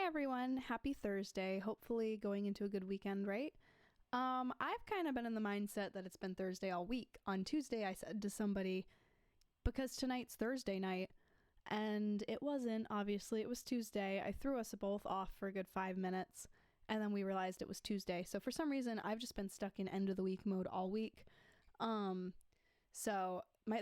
Hi everyone, happy Thursday. Hopefully going into a good weekend, right? I've kind of been in the mindset that it's been Thursday all week. On Tuesday I said to somebody, because tonight's Thursday night, and it wasn't, obviously, it was Tuesday. I threw us both off for a good 5 minutes, and then we realized it was Tuesday. So for some reason, I've just been stuck in end of the week mode all week.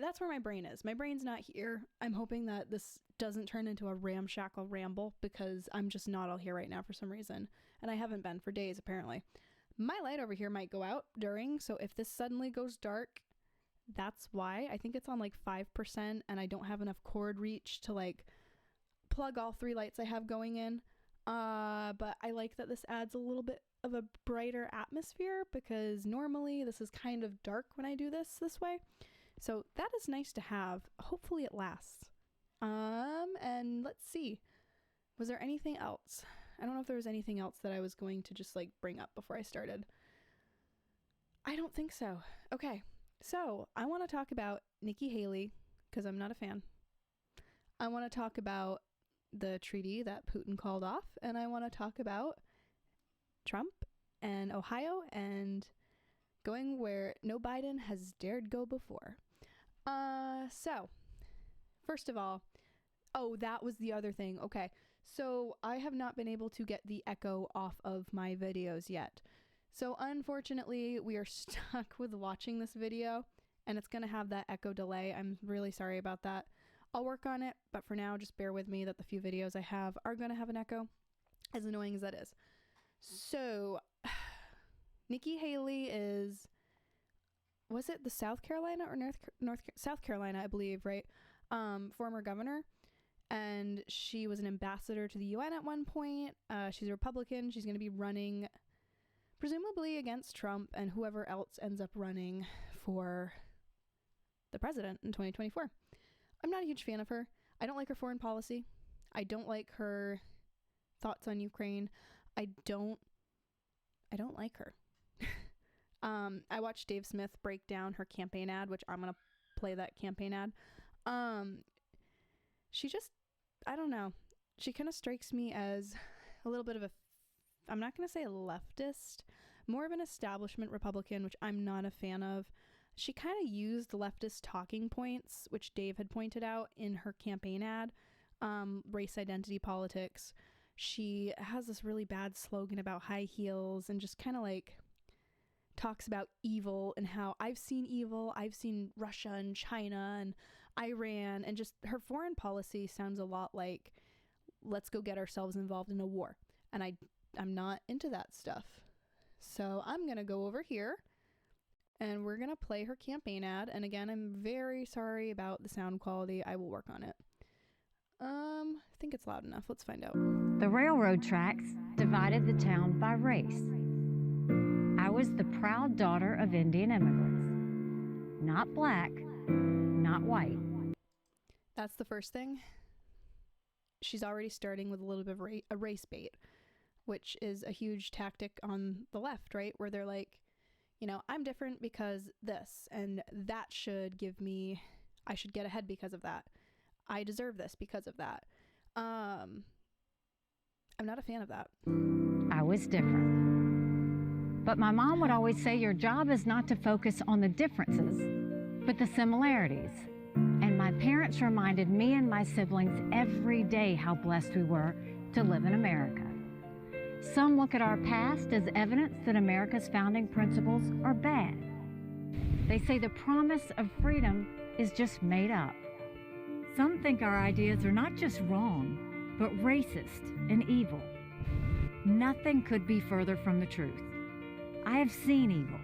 That's where my brain is. My brain's not here. I'm hoping that this doesn't turn into a ramshackle ramble because I'm just not all here right now for some reason. And I haven't been for days, apparently. My light over here might go out during, so if this suddenly goes dark, that's why. I think it's on like 5% and I don't have enough cord reach to like plug all 3 lights I have going in. But I like that this adds a little bit of a brighter atmosphere because normally this is kind of dark when I do this way. So that is nice to have. Hopefully it lasts. And let's see. Was there anything else? I don't know if there was anything else that I was going to just like bring up before I started. I don't think so. Okay. So I want to talk about Nikki Haley because I'm not a fan. I want to talk about the treaty that Putin called off. And I want to talk about Trump and Ohio and going where no Biden has dared go before. So first of all, that was the other thing. Okay. So I have not been able to get the echo off of my videos yet. So unfortunately, we are stuck with watching this video and it's going to have that echo delay. I'm really sorry about that. I'll work on it, but for now, just bear with me that the few videos I have are going to have an echo, as annoying as that is. So Nikki Haley is, was it the South Carolina or South Carolina, I believe, right? Former governor. And she was an ambassador to the UN at one point. She's a Republican. She's going to be running presumably against Trump and whoever else ends up running for the president in 2024. I'm not a huge fan of her. I don't like her foreign policy. I don't like her thoughts on Ukraine. I don't like her. I watched Dave Smith break down her campaign ad, which I'm going to play that campaign ad. She just, I don't know. She kind of strikes me as a little bit of I'm not going to say a leftist, more of an establishment Republican, which I'm not a fan of. She kind of used leftist talking points, which Dave had pointed out in her campaign ad, race identity politics. She has this really bad slogan about high heels and just kind of like talks about evil and how I've seen evil. I've seen Russia and China and Iran, and just her foreign policy sounds a lot like let's go get ourselves involved in a war. And I'm not into that stuff. So I'm going to go over here and we're going to play her campaign ad. And again, I'm very sorry about the sound quality. I will work on it. I think it's loud enough. Let's find out. The railroad tracks divided the town by race. I was the proud daughter of Indian immigrants. Not black, not white. That's the first thing. She's already starting with a little bit of a race bait, which is a huge tactic on the left, right? Where they're like, I'm different because this, and that should give me, I should get ahead because of that. I deserve this because of that. I'm not a fan of that. I was different. But my mom would always say your job is not to focus on the differences, but the similarities. And my parents reminded me and my siblings every day how blessed we were to live in America. Some look at our past as evidence that America's founding principles are bad. They say the promise of freedom is just made up. Some think our ideas are not just wrong, but racist and evil. Nothing could be further from the truth. I have seen evil.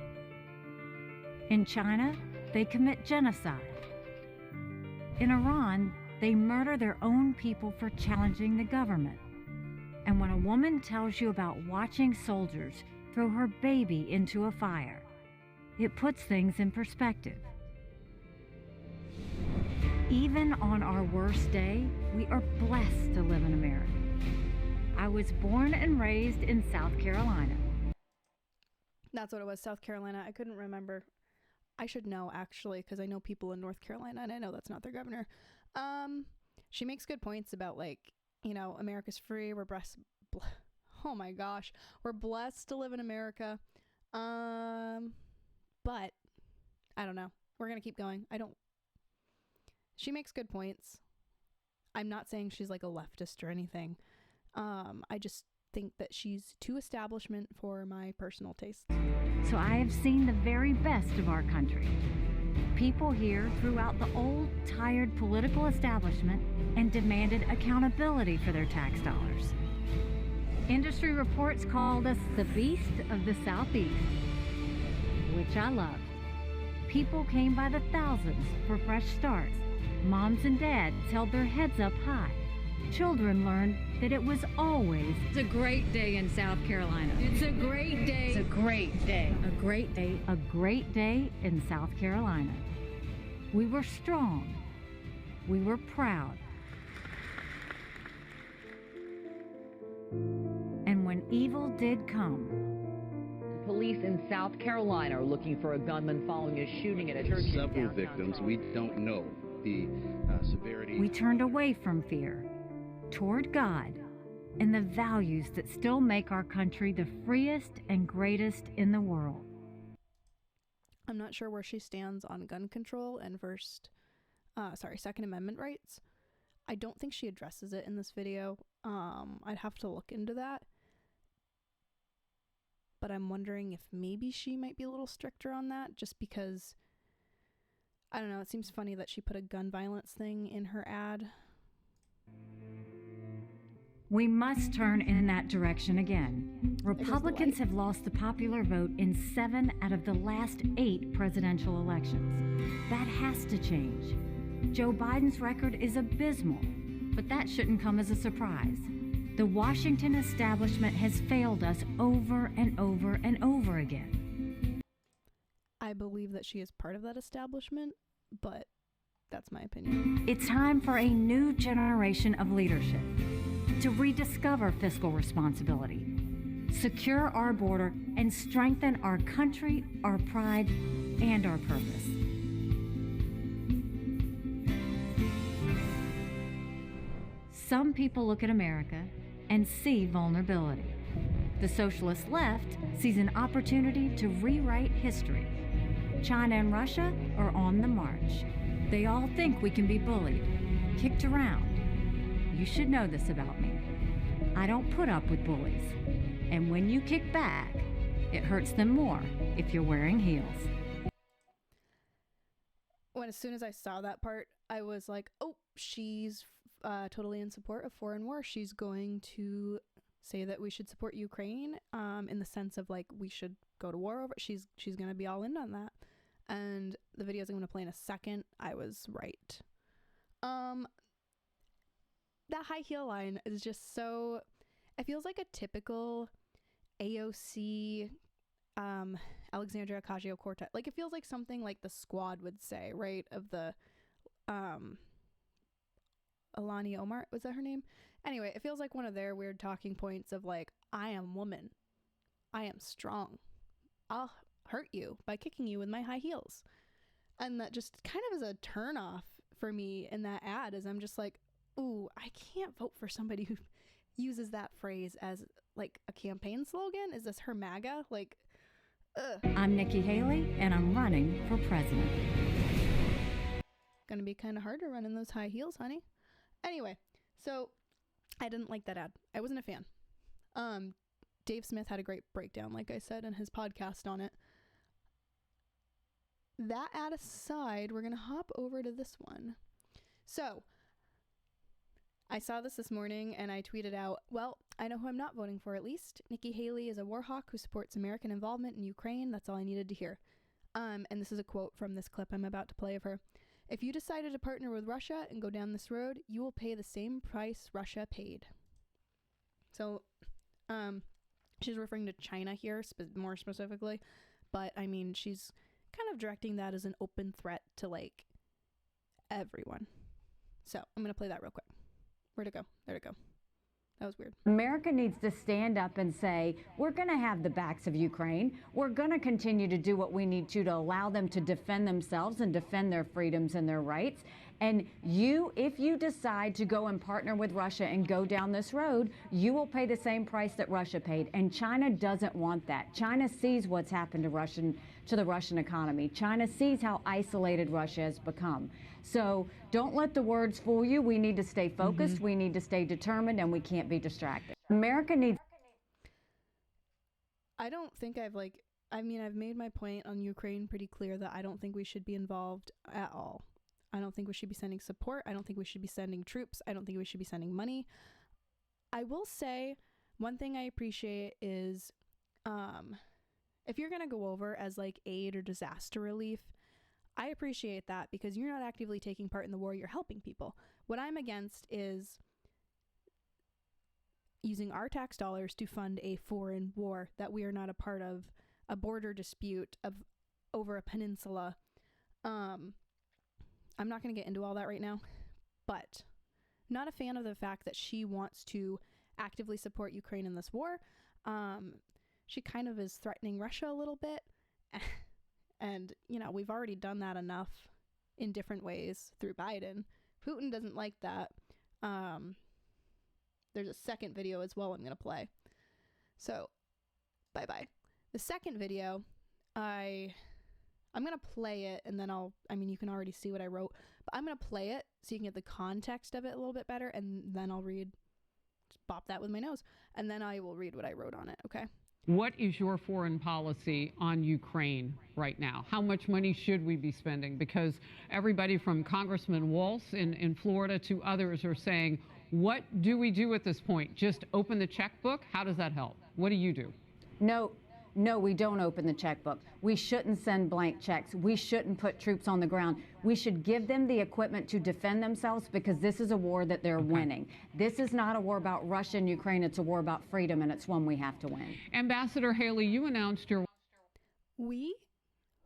In China, they commit genocide. In Iran, they murder their own people for challenging the government. And when a woman tells you about watching soldiers throw her baby into a fire, it puts things in perspective. Even on our worst day, we are blessed to live in America. I was born and raised in South Carolina. That's what it was, South Carolina. I couldn't remember. I should know, actually, because I know people in North Carolina, and I know that's not their governor. She makes good points about, like, America's free, we're oh my gosh, we're blessed to live in America. But I don't know. We're going to keep going. She makes good points. I'm not saying she's like a leftist or anything. I just think that she's too establishment for my personal taste. So I have seen the very best of our country. People here threw out the old, tired political establishment and demanded accountability for their tax dollars. Industry reports called us the beast of the Southeast, which I loved. People came by the thousands for fresh starts. Moms and dads held their heads up high. Children learned that it was always a great day in South Carolina. It's a great day. It's a great day. A great day. A great day in South Carolina. We were strong. We were proud. And when evil did come, Police in South Carolina are looking for a gunman following a shooting at a church. Several victims. We don't know the severity. we turned away from fear toward God and the values that still make our country the freest and greatest in the world. I'm not sure where she stands on gun control and Second Amendment rights. I don't think she addresses it in this video. I'd have to look into that. But I'm wondering if maybe she might be a little stricter on that, just because, I don't know, it seems funny that she put a gun violence thing in her ad. We must turn in that direction again. Republicans have lost the popular vote in 7 out of the last 8 presidential elections. That has to change. Joe Biden's record is abysmal, but that shouldn't come as a surprise. The Washington establishment has failed us over and over and over again. I believe that she is part of that establishment, but that's my opinion. It's time for a new generation of leadership to rediscover fiscal responsibility, secure our border, and strengthen our country, our pride, and our purpose. Some people look at America and see vulnerability. The socialist left sees an opportunity to rewrite history. China and Russia are on the march. They all think we can be bullied, kicked around. You should know this about me. I don't put up with bullies. And when you kick back, it hurts them more if you're wearing heels. As soon as I saw that part, I was like, oh, she's totally in support of foreign war. She's going to say that we should support Ukraine in the sense of like we should go to war over. She's going to be all in on that. And the videos I'm going to play in a second, I was right. That high heel line is just so, it feels like a typical AOC Alexandria Ocasio-Cortez. Like it feels like something like the Squad would say, right? Of the Alani Omar, was that her name? Anyway, it feels like one of their weird talking points of like, I am woman. I am strong. I'll hurt you by kicking you with my high heels. And that just kind of is a turn off for me in that ad, is I'm just like, ooh, I can't vote for somebody who uses that phrase as like a campaign slogan. Is this her MAGA? Like, ugh. I'm Nikki Haley, and I'm running for president. Gonna be kind of hard to run in those high heels, honey. Anyway, so I didn't like that ad. I wasn't a fan. Dave Smith had a great breakdown, like I said, in his podcast on it. That ad aside, we're gonna hop over to this one. So I saw this morning and I tweeted out, well, I know who I'm not voting for at least. Nikki Haley is a war hawk who supports American involvement in Ukraine. That's all I needed to hear. And this is a quote from this clip I'm about to play of her. If you decided to partner with Russia and go down this road, you will pay the same price Russia paid. So, she's referring to China here, more specifically. But, I mean, she's kind of directing that as an open threat to, like, everyone. So, I'm going to play that real quick. Where'd it go? There'd it go. That was weird. America needs to stand up and say, we're going to have the backs of Ukraine. We're going to continue to do what we need to allow them to defend themselves and defend their freedoms and their rights. And if you decide to go and partner with Russia and go down this road, you will pay the same price that Russia paid. And China doesn't want that. China sees what's happened to the Russian economy. China sees how isolated Russia has become. So don't let the words fool you. We need to stay focused. We need to stay determined, and we can't be distracted. America needs. I don't think I've made my point on Ukraine pretty clear that I don't think we should be involved at all. I don't think we should be sending support. I don't think we should be sending troops. I don't think we should be sending money. I will say one thing I appreciate is if you're going to go over as like aid or disaster relief, I appreciate that because you're not actively taking part in the war. You're helping people. What I'm against is using our tax dollars to fund a foreign war that we are not a part of, a border dispute over a peninsula. I'm not going to get into all that right now, but not a fan of the fact that she wants to actively support Ukraine in this war. She kind of is threatening Russia a little bit. And, we've already done that enough in different ways through Biden. Putin doesn't like that. There's a second video as well I'm going to play. So, bye-bye. The second video, I'm going to play it and then you can already see what I wrote, but I'm going to play it so you can get the context of it a little bit better, and then I'll just bop that with my nose, and then I will read what I wrote on it, okay? What is your foreign policy on Ukraine right now? How much money should we be spending? Because everybody from Congressman Walz in Florida to others are saying, what do we do at this point? Just open the checkbook? How does that help? What do you do? No, we don't open the checkbook. We shouldn't send blank checks. We shouldn't put troops on the ground. We should give them the equipment to defend themselves because this is a war that they're winning. This is not a war about Russia and Ukraine. It's a war about freedom, and it's one we have to win. Ambassador Haley, you announced your... We?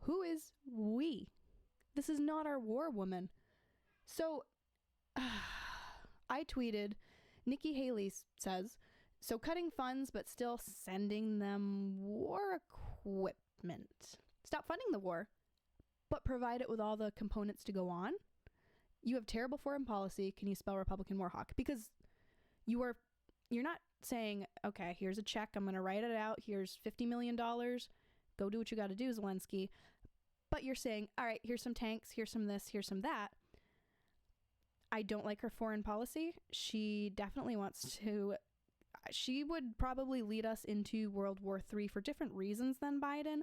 Who is we? This is not our war, woman. So, I tweeted, Nikki Haley says, so cutting funds, but still sending them war equipment. Stop funding the war, but provide it with all the components to go on. You have terrible foreign policy. Can you spell Republican warhawk? Because you're not saying, okay, here's a check. I'm going to write it out. Here's $50 million. Go do what you got to do, Zelensky. But you're saying, all right, here's some tanks. Here's some this. Here's some that. I don't like her foreign policy. She definitely wants to... She would probably lead us into World War III for different reasons than Biden.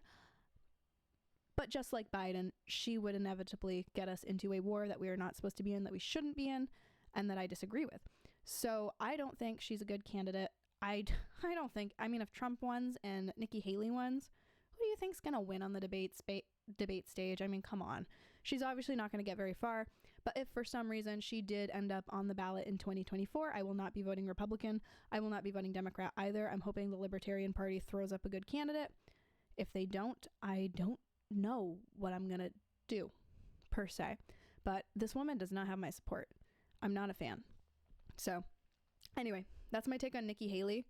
But just like Biden, she would inevitably get us into a war that we are not supposed to be in, that we shouldn't be in, and that I disagree with. So I don't think she's a good candidate. I don't think, if Trump wins and Nikki Haley wins, who do you think's going to win on the debate stage? Come on. She's obviously not going to get very far. But if for some reason she did end up on the ballot in 2024, I will not be voting Republican. I will not be voting Democrat either. I'm hoping the Libertarian Party throws up a good candidate. If they don't, I don't know what I'm going to do, per se. But this woman does not have my support. I'm not a fan. So, anyway, that's my take on Nikki Haley.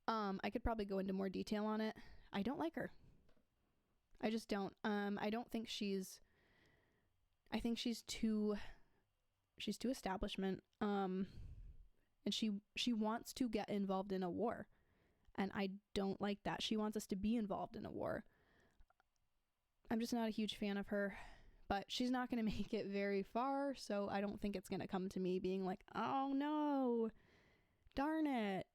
I could probably go into more detail on it. I don't like her. I just don't. I don't think I think she's too establishment. And she wants to get involved in a war. And I don't like that. She wants us to be involved in a war. I'm just not a huge fan of her, but she's not going to make it very far. So I don't think it's going to come to me being like, oh no, darn it.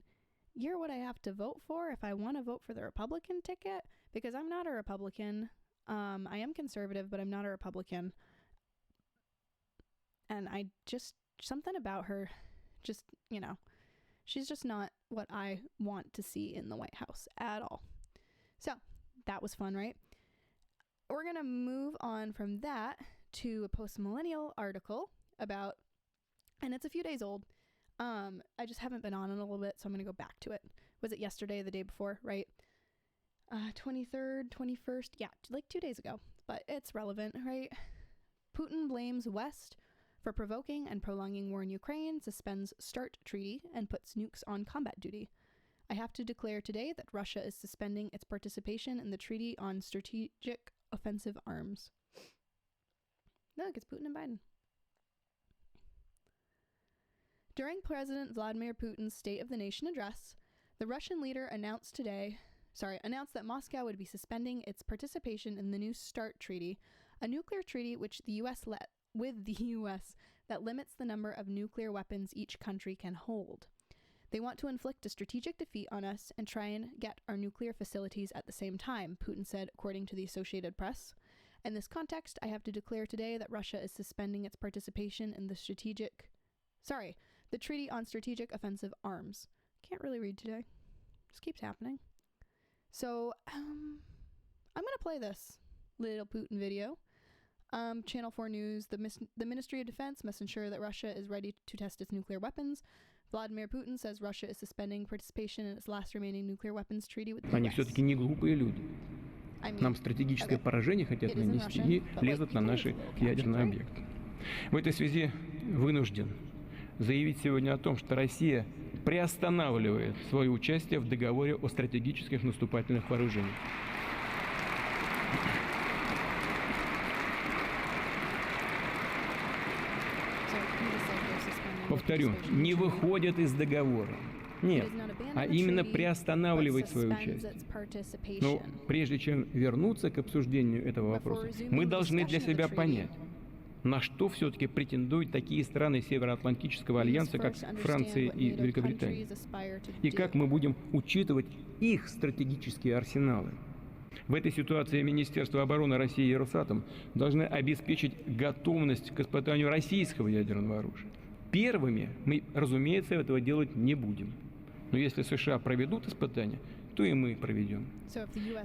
You're what I have to vote for if I want to vote for the Republican ticket, because I'm not a Republican. I am conservative, but I'm not a Republican. And something about her, she's just not what I want to see in the White House at all. So that was fun, right? We're going to move on from that to a post-millennial article about, and it's a few days old. I just haven't been on it a little bit, so I'm going to go back to it. Was it yesterday, the day before, right? 23rd, 21st? Yeah, like 2 days ago, but it's relevant, right? Putin blames West for provoking and prolonging war in Ukraine, suspends START treaty, and puts nukes on combat duty. I have to declare today that Russia is suspending its participation in the Treaty on Strategic Offensive Arms. Look, it's Putin and Biden. During President Vladimir Putin's State of the Nation address, the Russian leader announced that Moscow would be suspending its participation in the New START treaty, a nuclear treaty with the U.S. that limits the number of nuclear weapons each country can hold. They want to inflict a strategic defeat on us and try and get our nuclear facilities at the same time, Putin said, according to the Associated Press. In this context, I have to declare today that Russia is suspending its participation in the Treaty on Strategic Offensive Arms. Can't really read today. Just keeps happening. So, I'm going to play this little Putin video. Channel 4 News, the Ministry of Defense must ensure that Russia is ready to test its nuclear weapons. Vladimir Putin says Russia is suspending participation in its last remaining nuclear weapons treaty with the Они US. все-таки не глупые люди. Нам стратегическое поражение хотят нанести и лезут на наши ядерные объекты. В этой связи вынужден заявить сегодня о том, что Россия приостанавливает свое участие в договоре о стратегических наступательных вооружениях. Повторю, не выходят из договора. Нет, а именно приостанавливает свое участие. Но прежде чем вернуться к обсуждению этого вопроса, мы должны для себя понять, на что все-таки претендуют такие страны Североатлантического альянса, как Франция и Великобритания, и как мы будем учитывать их стратегические арсеналы. В этой ситуации Министерство обороны России и Росатом должны обеспечить готовность к испытанию российского ядерного оружия. Первыми мы, разумеется, этого делать не будем. Но если США проведут испытания, то и мы проведем.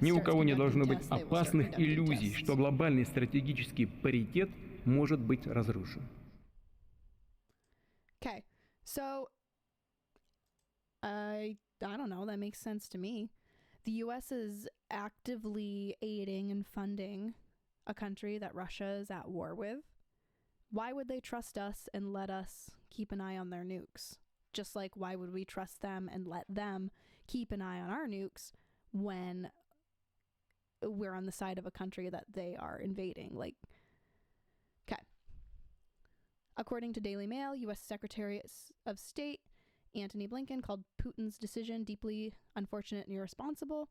Ни у кого не должно быть опасных иллюзий, что глобальный стратегический паритет может быть разрушен. Okay, so I don't know, that makes sense to me. The US is actively aiding and funding a country that Russia is at war with. Why would they trust us and let us keep an eye on their nukes? Just like why would we trust them and let them keep an eye on our nukes when we're on the side of a country that they are invading? Like, okay. According to Daily Mail, U.S. Secretary of State Antony Blinken called Putin's decision deeply unfortunate and irresponsible.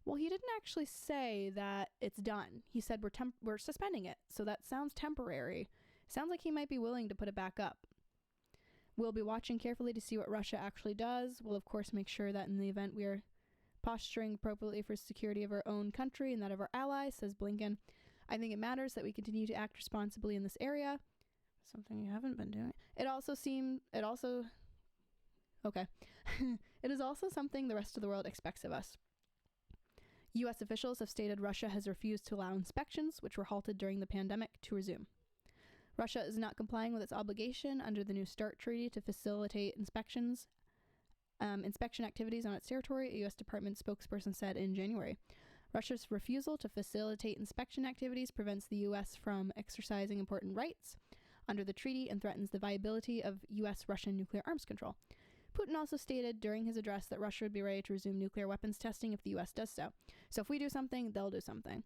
Well, he didn't actually say that it's done. He said we're suspending it, so that sounds temporary. Sounds like he might be willing to put it back up. We'll be watching carefully to see what Russia actually does. We'll, of course, make sure that in the event we are posturing appropriately for security of our own country and that of our allies, says Blinken. I think it matters that we continue to act responsibly in this area. Something you haven't been doing. It is also something the rest of the world expects of us. U.S. officials have stated Russia has refused to allow inspections, which were halted during the pandemic, to resume. Russia is not complying with its obligation under the New START treaty to facilitate inspection activities on its territory, a U.S. Department spokesperson said in January. Russia's refusal to facilitate inspection activities prevents the U.S. from exercising important rights under the treaty and threatens the viability of U.S.-Russian nuclear arms control. Putin also stated during his address that Russia would be ready to resume nuclear weapons testing if the U.S. does so. So if we do something, they'll do something.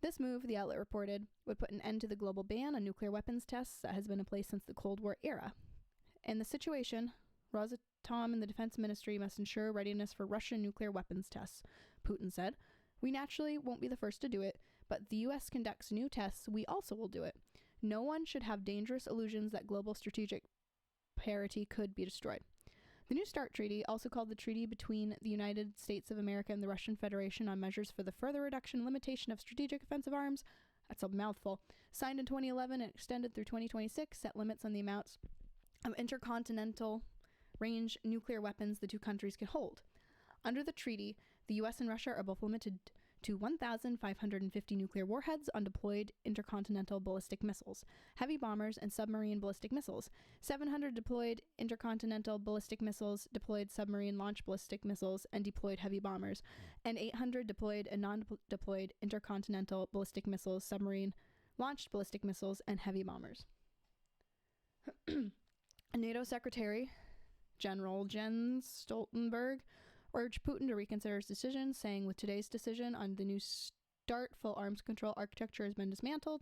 This move, the outlet reported, would put an end to the global ban on nuclear weapons tests that has been in place since the Cold War era. In the situation, Rosatom and the Defense Ministry must ensure readiness for Russian nuclear weapons tests, Putin said. We naturally won't be the first to do it, but the U.S. conducts new tests, we also will do it. No one should have dangerous illusions that global strategic parity could be destroyed. The New START Treaty, also called the Treaty between the United States of America and the Russian Federation on measures for the further reduction and limitation of strategic offensive arms, that's a mouthful, signed in 2011 and extended through 2026, set limits on the amounts of intercontinental range nuclear weapons the two countries can hold. Under the treaty, the U.S. and Russia are both limited to 1,550 nuclear warheads on deployed intercontinental ballistic missiles, heavy bombers, and submarine ballistic missiles, 700 deployed intercontinental ballistic missiles, deployed submarine launch ballistic missiles, and deployed heavy bombers, and 800 deployed and non-deployed intercontinental ballistic missiles, submarine launched ballistic missiles, and heavy bombers. NATO Secretary General Jens Stoltenberg urged Putin to reconsider his decision, saying with today's decision on the New START, full arms control architecture has been dismantled.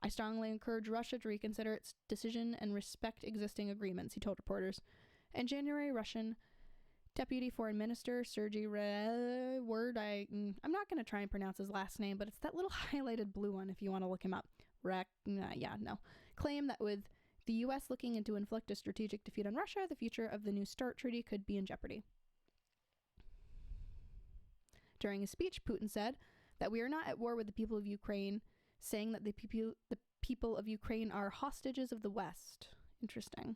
I strongly encourage Russia to reconsider its decision and respect existing agreements, he told reporters. In January, Russian Deputy Foreign Minister Sergei I'm not going to try and pronounce his last name, but it's that little highlighted blue one if you want to look him up. Claimed that with the U.S. looking into inflict a strategic defeat on Russia, the future of the New START treaty could be in jeopardy. During his speech, Putin said that we are not at war with the people of Ukraine, saying that the people of Ukraine are hostages of the West. Interesting.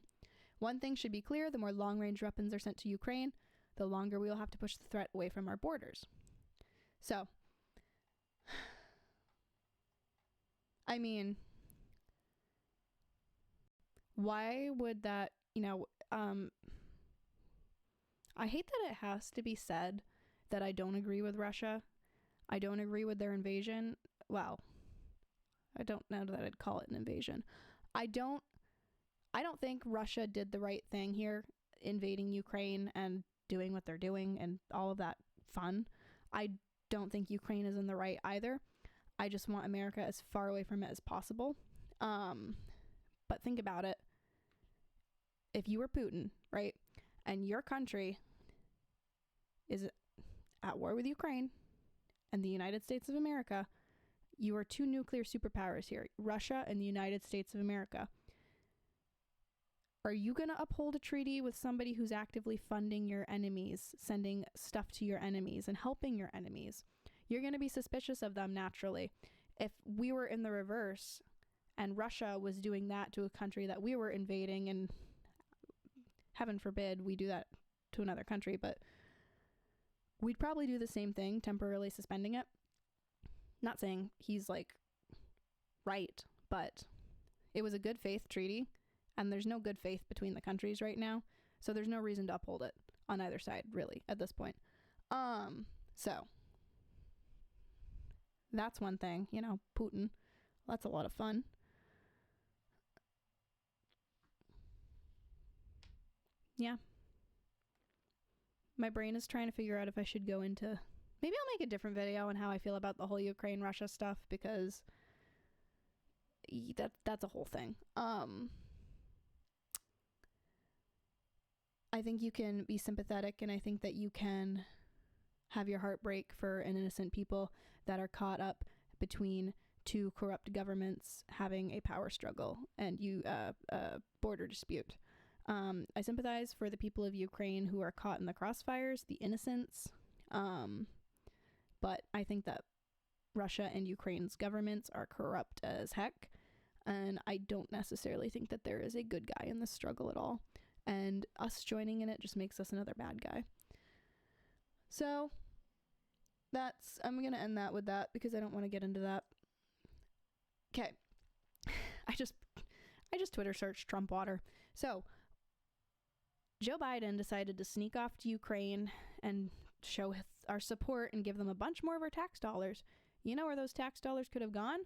One thing should be clear, the more long-range weapons are sent to Ukraine, the longer we will have to push the threat away from our borders. So, I mean, why would that, I hate that it has to be said that I don't agree with Russia. I don't agree with their invasion. Well, I don't know that I'd call it an invasion. I don't think Russia did the right thing here, invading Ukraine and doing what they're doing and all of that fun. I don't think Ukraine is in the right either. I just want America as far away from it as possible. But think about it. If you were Putin, right, and your country is at war with Ukraine and the United States of America, you are two nuclear superpowers here, Russia and the United States of America. Are you going to uphold a treaty with somebody who's actively funding your enemies, sending stuff to your enemies and helping your enemies? You're going to be suspicious of them naturally. If we were in the reverse and Russia was doing that to a country that we were invading, and heaven forbid we do that to another country, but we'd probably do the same thing, temporarily suspending it. Not saying he's right, but it was a good faith treaty. And there's no good faith between the countries right now. So there's no reason to uphold it on either side, really, at this point. So that's one thing, Putin. That's a lot of fun. Yeah. My brain is trying to figure out if I should go into... Maybe I'll make a different video on how I feel about the whole Ukraine-Russia stuff, because that's a whole thing. I think you can be sympathetic, and I think that you can have your heart break for an innocent people that are caught up between two corrupt governments having a power struggle and a border dispute. I sympathize for the people of Ukraine who are caught in the crossfires, the innocents. But I think that Russia and Ukraine's governments are corrupt as heck, and I don't necessarily think that there is a good guy in this struggle at all. And us joining in it just makes us another bad guy. So I'm going to end that with that because I don't want to get into that. Okay. I just Twitter searched Trump water. So Joe Biden decided to sneak off to Ukraine and show our support and give them a bunch more of our tax dollars. You know where those tax dollars could have gone?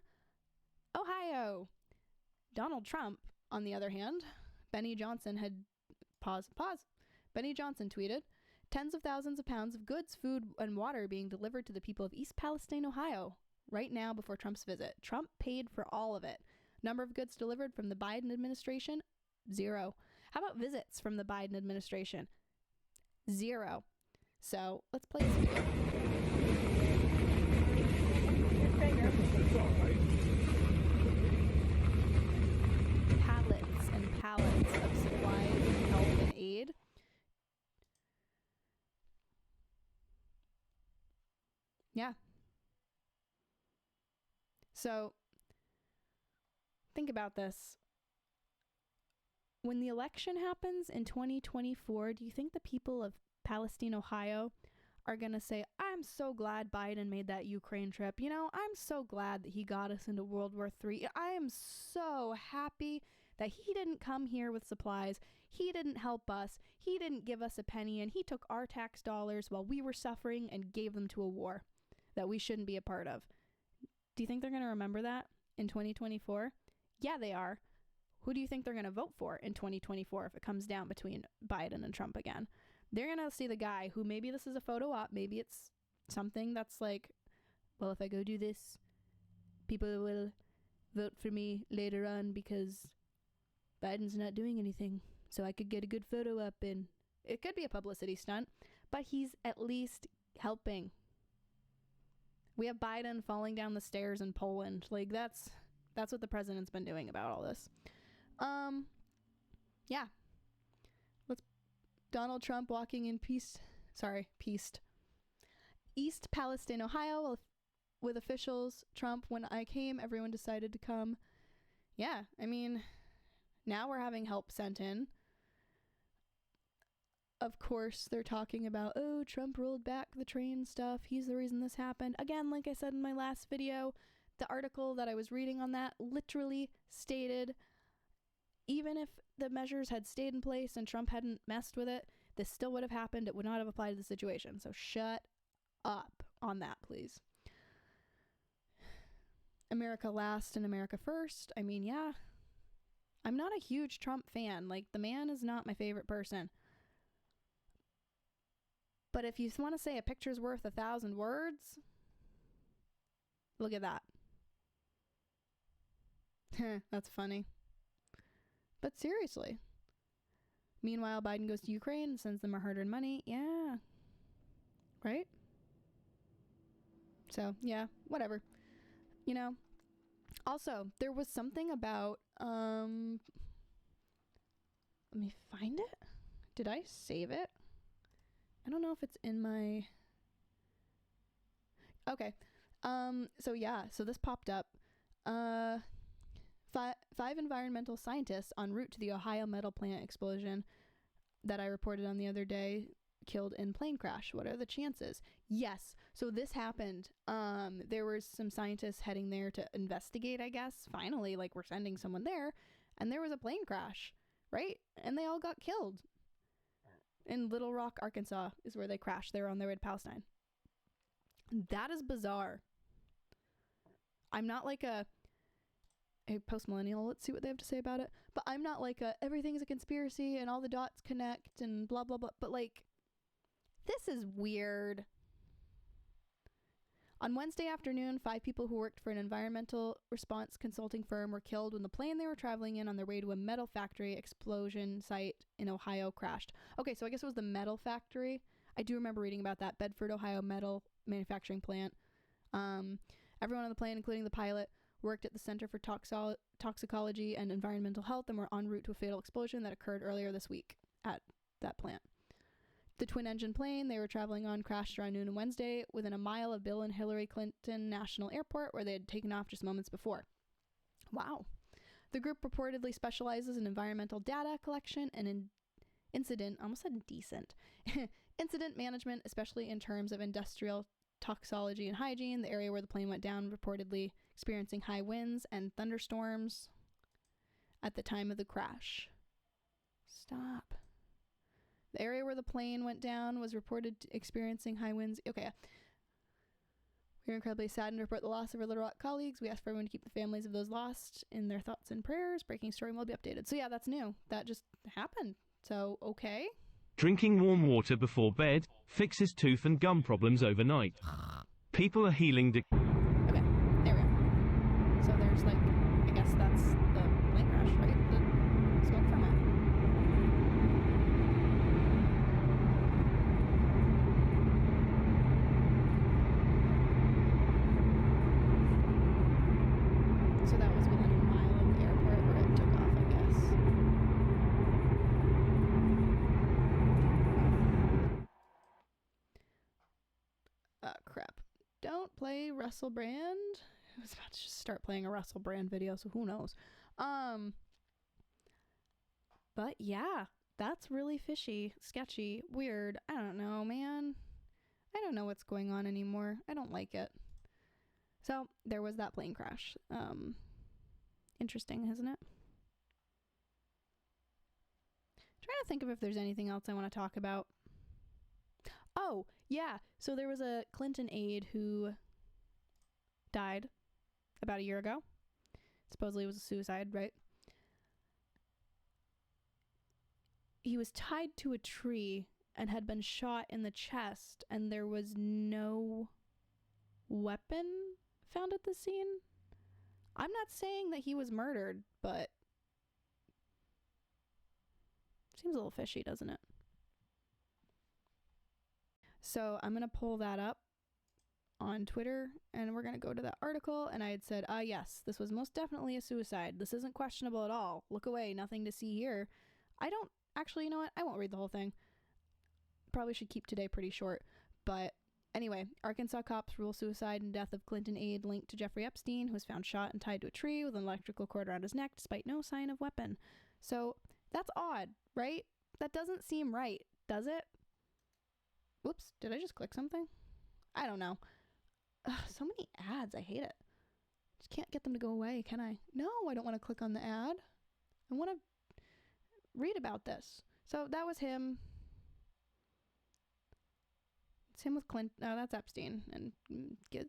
Ohio. Donald Trump, on the other hand, Benny Johnson had Pause. Benny Johnson tweeted, tens of thousands of pounds of goods, food, and water being delivered to the people of East Palestine, Ohio, right now before Trump's visit. Trump paid for all of it. Number of goods delivered from the Biden administration? 0. How about visits from the Biden administration? 0. So let's play this video. Pallets and pallets of supplies and help and aid. Yeah. So think about this. When the election happens in 2024, do you think the people of Palestine, Ohio are going to say, I'm so glad Biden made that Ukraine trip. I'm so glad that he got us into World War III. I am so happy that he didn't come here with supplies. He didn't help us. He didn't give us a penny, and he took our tax dollars while we were suffering and gave them to a war that we shouldn't be a part of. Do you think they're going to remember that in 2024? Yeah, they are. Who do you think they're going to vote for in 2024 if it comes down between Biden and Trump again? They're going to see the guy who, maybe this is a photo op, maybe it's something that's like, well, if I go do this, people vote for me later on because Biden's not doing anything. So I could get a good photo up, and it could be a publicity stunt, but he's at least helping. We have Biden falling down the stairs in Poland. Like, that's what the president's been doing about all this. Yeah. Donald Trump walking in East Palestine, Ohio, with officials. Trump, when I came, everyone decided to come. Yeah, I mean, now we're having help sent in. Of course, they're talking about, oh, Trump rolled back the train stuff. He's the reason this happened. Again, like I said in my last video, the article that I was reading on that literally stated, even if the measures had stayed in place and Trump hadn't messed with it, this still would have happened. It would not have applied to the situation. So shut up on that, please. America last and America first. I mean, yeah. I'm not a huge Trump fan. Like, the man is not my favorite person. But if you want to say a picture's worth 1,000 words, look at that. That's funny. But seriously. Meanwhile, Biden goes to Ukraine and sends them our hard-earned money. Yeah. Right? So, yeah, whatever. You know. Also, there was something about, let me find it. Did I save it? I don't know if it's in my... Okay. So this popped up. Five environmental scientists en route to the Ohio metal plant explosion that I reported on the other day killed in plane crash. What are the chances? Yes. So this happened. There were some scientists heading there to investigate, I guess. Finally, like, we're sending someone there. And there was a plane crash, right? And they all got killed. In Little Rock, Arkansas is where they crashed. They were on their way to Palestine. That is bizarre. I'm not like a post-millennial. Let's see what they have to say about it. But I'm not like everything's a conspiracy and all the dots connect and blah, blah, blah. But, like, this is weird. On Wednesday afternoon, 5 people who worked for an environmental response consulting firm were killed when the plane they were traveling in on their way to a metal factory explosion site in Ohio crashed. Okay, so I guess it was the metal factory. I do remember reading about that. Bedford, Ohio metal manufacturing plant. Everyone on the plane, including the pilot, worked at the Center for Toxicology and Environmental Health and were en route to a fatal explosion that occurred earlier this week at that plant. The twin-engine plane they were traveling on crashed around noon on Wednesday within a mile of Bill and Hillary Clinton National Airport, where they had taken off just moments before. Wow. The group reportedly specializes in environmental data collection and incident management, especially in terms of industrial toxicology and hygiene. The area where the plane went down reportedly experiencing high winds and thunderstorms at the time of the crash. Stop. The area where the plane went down was reported experiencing high winds. Okay. We're incredibly saddened to report the loss of our Little Rock colleagues. We ask for everyone to keep the families of those lost in their thoughts and prayers. Breaking story will be updated. So yeah, that's new. That just happened. So, okay. Drinking warm water before bed fixes tooth and gum problems overnight. People are healing. Okay, there we go. So there's, like, I guess that's the plane crash, right? The smoke from it. So that was within a mile of the airport where it took off, I guess. Crap. Don't play Russell Brand. I was about to just start playing a Russell Brand video, so who knows. But yeah, that's really fishy, sketchy, weird. I don't know, man. I don't know what's going on anymore. I don't like it. So there was that plane crash. Interesting, isn't it? Trying to think of if there's anything else I want to talk about. Oh, yeah. So there was a Clinton aide who died about a year ago. Supposedly it was a suicide, right? He was tied to a tree and had been shot in the chest, and there was no weapon found at the scene. I'm not saying that he was murdered, but seems a little fishy, doesn't it? So I'm going to pull that up on Twitter, and we're going to go to that article. And I had said, yes, this was most definitely a suicide. This isn't questionable at all. Look away, nothing to see here. I don't actually, you know what? I won't read the whole thing. Probably should keep today pretty short. But anyway, Arkansas cops rule suicide and death of Clinton aide linked to Jeffrey Epstein, who was found shot and tied to a tree with an electrical cord around his neck despite no sign of weapon. So that's odd, right? That doesn't seem right, does it? Whoops, did I just click something? I don't know. Ugh, so many ads, I hate it. Just can't get them to go away, can I? No, I don't want to click on the ad. I want to read about this. So that was him. It's him with Clinton. Oh, that's Epstein. And get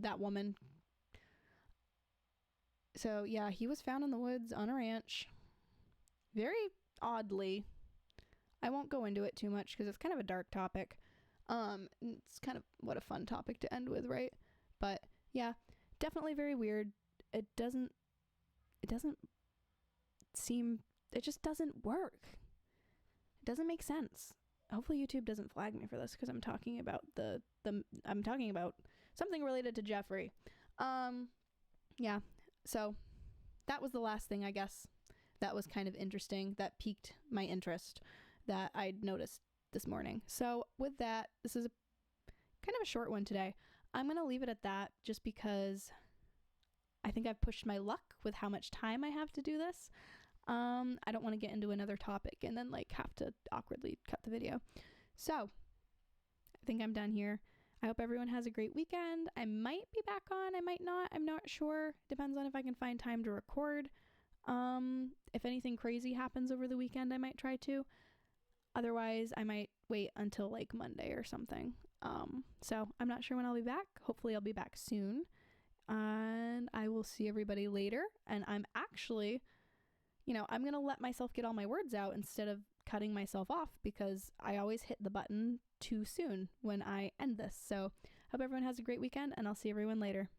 that woman. So, yeah, he was found in the woods on a ranch. Very oddly. I won't go into it too much because it's kind of a dark topic. It's kind of what a fun topic to end with, right? But, yeah, definitely very weird. It just doesn't work. It doesn't make sense. Hopefully YouTube doesn't flag me for this because I'm talking about I'm talking about something related to Jeffrey. Yeah. So that was the last thing, I guess, that was kind of interesting, that piqued my interest, that I'd noticed this morning. So with that, this is kind of a short one today. I'm going to leave it at that just because I think I've pushed my luck with how much time I have to do this. I don't want to get into another topic and then have to awkwardly cut the video. So I think I'm done here. I hope everyone has a great weekend. I might be back on, I might not. I'm not sure. Depends on if I can find time to record. If anything crazy happens over the weekend, I might try to. Otherwise, I might wait until Monday or something. So I'm not sure when I'll be back. Hopefully I'll be back soon. And I will see everybody later. And I'm actually, I'm going to let myself get all my words out instead of cutting myself off because I always hit the button too soon when I end this. So hope everyone has a great weekend and I'll see everyone later.